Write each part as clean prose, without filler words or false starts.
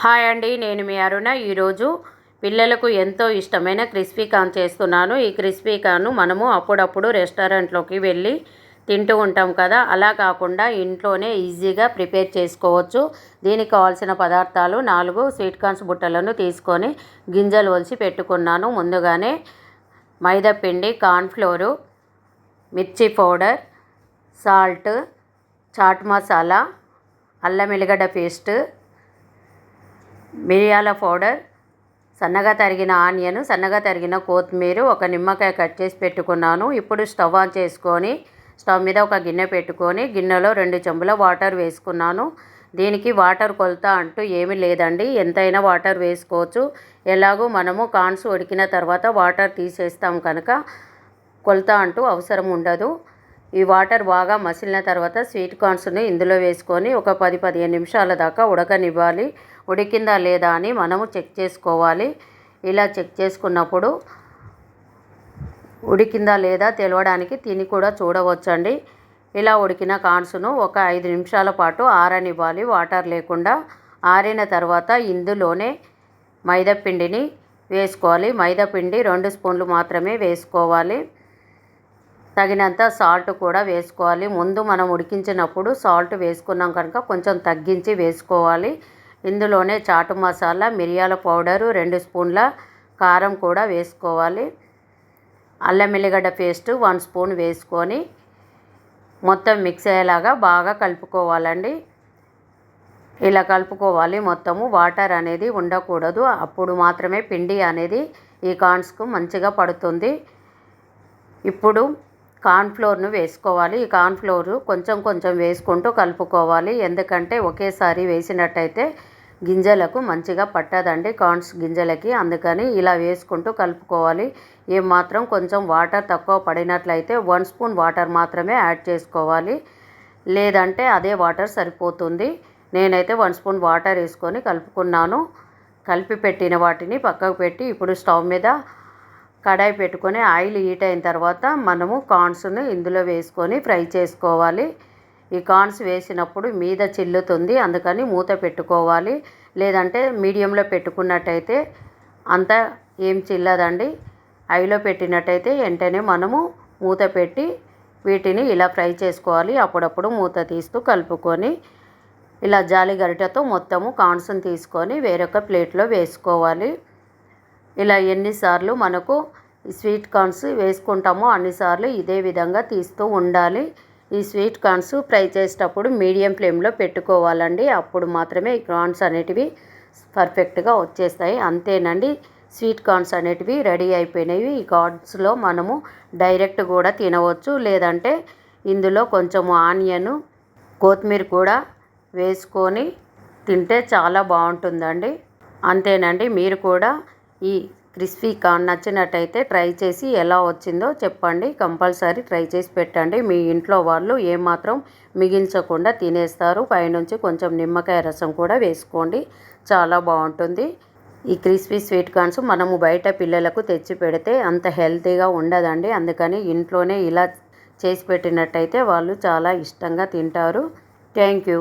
Hi అండి, నేను మీ అరుణ. ఈరోజు పిల్లలకు ఎంతో ఇష్టమైన క్రిస్పీ కార్న్ చేస్తున్నాను. ఈ క్రిస్పీ కార్న్ మనము అప్పుడప్పుడు రెస్టారెంట్లోకి వెళ్ళి తింటూ ఉంటాం కదా, అలా కాకుండా ఇంట్లోనే ఈజీగా ప్రిపేర్ చేసుకోవచ్చు. దీనికి కావాల్సిన పదార్థాలు 4 స్వీట్ కార్న్స్ బుట్టలను తీసుకొని గింజలు ఒలిచి పెట్టుకున్నాను. ముందుగానే మైదా పిండి, కార్న్ఫ్లోరు, మిర్చి పౌడర్, సాల్ట్, చాట్ మసాలా, అల్లం ఎల్లిగడ్డ పేస్ట్, మిరియాల పౌడర్, సన్నగా తరిగిన ఆనియన్, సన్నగా తరిగిన కొత్తిమీర, ఒక నిమ్మకాయ కట్ చేసి పెట్టుకున్నాను. ఇప్పుడు స్టవ్ ఆన్ చేసుకొని స్టవ్ మీద ఒక గిన్నె పెట్టుకొని గిన్నెలో 2 చెంబుల వాటర్ వేసుకున్నాను. దీనికి వాటర్ కొలత అంటూ ఏమీ లేదండి, ఎంతైనా వాటర్ వేసుకోవచ్చు. ఎలాగో మనము కార్న్స్ ఉడికిన తర్వాత వాటర్ తీసేస్తాం కనుక కొలత అంటూ అవసరం ఉండదు. ఈ వాటర్ బాగా మసిలిన తర్వాత స్వీట్ కార్న్స్ని ఇందులో వేసుకొని ఒక 10-15 నిమిషాల దాకా ఉడకనివ్వాలి. ఉడికిందా లేదా అని మనము చెక్ చేసుకోవాలి. ఇలా చెక్ చేసుకున్నప్పుడు ఉడికిందా లేదా తెలవడానికి తిని కూడా చూడవచ్చండి. ఇలా ఉడికిన కార్న్స్ను ఒక 5 నిమిషాల పాటు ఆరనివ్వాలి, వాటర్ లేకుండా. ఆరిన తర్వాత ఇందులోనే మైదాపిండిని వేసుకోవాలి. మైదాపిండి 2 స్పూన్లు మాత్రమే వేసుకోవాలి. తగినంత సాల్ట్ కూడా వేసుకోవాలి. ముందు మనం ఉడికించినప్పుడు సాల్ట్ వేసుకున్నాం కనుక కొంచెం తగ్గించి వేసుకోవాలి. ఇందులోనే చాటు మసాలా, మిరియాల పౌడరు, 2 స్పూన్ల కారం కూడా వేసుకోవాలి. అల్లం ఎల్లిగడ్డ పేస్ట్ 1 స్పూన్ వేసుకొని మొత్తం మిక్స్ అయ్యేలాగా బాగా కలుపుకోవాలండి. ఇలా కలుపుకోవాలి మొత్తము. వాటర్ అనేది ఉండకూడదు, అప్పుడు మాత్రమే పిండి అనేది ఈ కార్న్స్కు మంచిగా పడుతుంది. ఇప్పుడు కార్న్ఫ్లోర్ను వేసుకోవాలి. ఈ కార్న్ఫ్లోర్ కొంచెం కొంచెం వేసుకుంటూ కలుపుకోవాలి, ఎందుకంటే ఒకేసారి వేసినట్టయితే గింజలకు మంచిగా పట్టదండి, కార్న్స్ గింజలకి. అందుకని ఇలా వేసుకుంటూ కలుపుకోవాలి. ఏమాత్రం కొంచెం వాటర్ తక్కువ పడినట్లయితే 1 స్పూన్ వాటర్ మాత్రమే యాడ్ చేసుకోవాలి, లేదంటే అదే వాటర్ సరిపోతుంది. నేనైతే 1 స్పూన్ వాటర్ వేసుకొని కలుపుకున్నాను. కలిపి పెట్టిన వాటిని పక్కకు పెట్టి ఇప్పుడు స్టవ్ మీద కడాయి పెట్టుకొని ఆయిల్ హీట్ అయిన తర్వాత మనము కార్న్స్ను ఇందులో వేసుకొని ఫ్రై చేసుకోవాలి. ఈ కార్న్స్ వేసినప్పుడు మీద చిల్లుతుంది, అందుకని మూత పెట్టుకోవాలి. లేదంటే మీడియంలో పెట్టుకున్నట్టయితే అంత ఏం చిల్లదండి. హైలో పెట్టినట్టయితే వెంటనే మనము మూత పెట్టి వీటిని ఇలా ఫ్రై చేసుకోవాలి. అప్పుడప్పుడు మూత తీస్తూ కలుపుకొని ఇలా జాలి గరిటెతో మొత్తము కార్న్స్ని తీసుకొని వేరొక ప్లేట్లో వేసుకోవాలి. ఇలా ఎన్నిసార్లు మనకు స్వీట్ కార్న్స్ వేసుకుంటామో అన్నిసార్లు ఇదే విధంగా తీస్తూ ఉండాలి. ఈ స్వీట్ కార్న్స్ ఫ్రై చేసేటప్పుడు మీడియం ఫ్లేమ్లో పెట్టుకోవాలండి, అప్పుడు మాత్రమే ఈ కార్న్స్ అనేటివి పర్ఫెక్ట్గా వచ్చేస్తాయి. అంతేనండి, స్వీట్ కార్న్స్ అనేటివి రెడీ అయిపోయినవి. ఈ కార్న్స్లో మనము డైరెక్ట్ కూడా తినవచ్చు, లేదంటే ఇందులో కొంచెము ఆనియన్, కొత్తిమీర కూడా వేసుకొని తింటే చాలా బాగుంటుందండి. అంతేనండి, మీరు కూడా ఈ క్రిస్పీ కార్న్ నచ్చినట్టయితే ట్రై చేసి ఎలా వచ్చిందో చెప్పండి. కంపల్సరీ ట్రై చేసి పెట్టండి. మీ ఇంట్లో వాళ్ళు ఏమాత్రం మిగిల్చకుండా తినేస్తారు. పైనుంచి కొంచెం నిమ్మకాయ రసం కూడా వేసుకోండి, చాలా బాగుంటుంది. ఈ క్రిస్పీ స్వీట్ కార్న్స్ మనము బయట పిల్లలకు తెచ్చి పెడితే అంత హెల్తీగా ఉండదండి, అందుకని ఇంట్లోనే ఇలా చేసి పెట్టినట్టయితే వాళ్ళు చాలా ఇష్టంగా తింటారు. Thank you.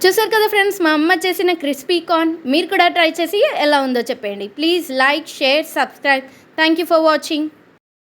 చూసారు కదా ఫ్రెండ్స్, మా అమ్మ చేసిన క్రిస్పీ కార్న్. మీరు కూడా ట్రై చేసి ఎలా ఉందో చెప్పండి. Please like, share, subscribe. Thank you for watching.